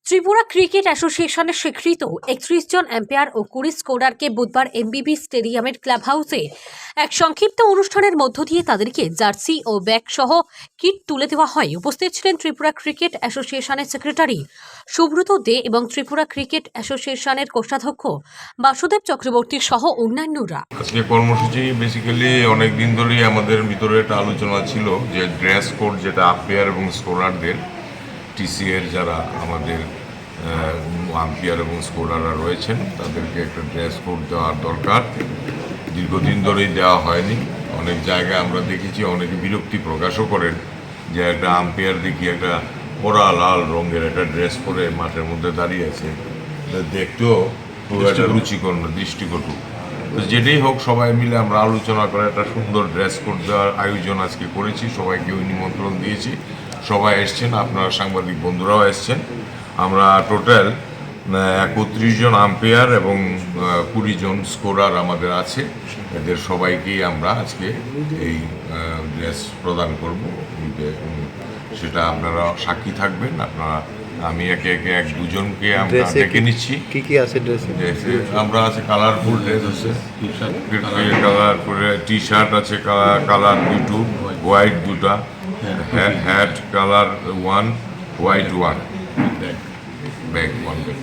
Tripura cricket অ্যাসোসিয়েশনের স্বীকৃত ৩১ জন umpire ও ২০ স্কোরারকে বুধবার এমবিবি স্টেডিয়ামের ক্লাব হাউসে এক সংক্ষিপ্ত অনুষ্ঠানের মধ্য দিয়ে তাদেরকে জার্সি ও ব্যাগ সহ কিট তুলে দেওয়া হয়। উপস্থিত ছিলেন ত্রিপুরা ক্রিকেট অ্যাসোসিয়েশনের সেক্রেটারি সুব্রত দে এবং ত্রিপুরা ক্রিকেট অ্যাসোসিয়েশনের কোষাধ্যক্ষ বাসুদেব চক্রবর্তী সহ অন্যান্যরা। আজকে কর্মসূচি বেসিক্যালি অনেক দিন ধরেই আমাদের ভিতরে একটা আলোচনা ছিল যে ড্রেস কোড যেটা আম্পায়ার এবং স্কোরারদের টিসিএর যারা আমাদের আম্পায়ার এবং স্কোরাররা রয়েছেন তাদেরকে একটা ড্রেস কোড দেওয়ার দরকার। দীর্ঘদিন ধরেই দেওয়া হয়নি। অনেক জায়গায় আমরা দেখেছি অনেকে বিরক্তি প্রকাশও করেন যে একটা আম্পায়ার দেখি একটা পরা লাল রঙের একটা ড্রেস পরে মাঠের মধ্যে দাঁড়িয়ে আছে, দেখতেও খুব একটা রুচিকর না, দৃষ্টিকটু। তো যেটাই হোক, সবাই মিলে আমরা আলোচনা করে একটা সুন্দর ড্রেস কোড দেওয়ার আয়োজন আজকে করেছি। সবাইকে নিমন্ত্রণ দিয়েছি, সবাই এসছেন, আপনারা সাংবাদিক বন্ধুরাও এসছেন। আমরা টোটাল ৩১ জন আম্পায়ার এবং ২০ জন স্কোরার আমাদের আছে। এদের সবাইকেই আমরা আজকে এই ড্রেস প্রদান করব। সেটা আপনারা সাক্ষী থাকবেন। আপনারা আমি একে একে এক দুজনকে আমরা ডেকে নিচ্ছি। কি কি আছে ড্রেসে? আমরা আছে কালারফুল ড্রেস আছে, কালার করে টি শার্ট আছে কালার দুটো, হোয়াইট দুটা, hat colour 1, white 1, bag 1 bag.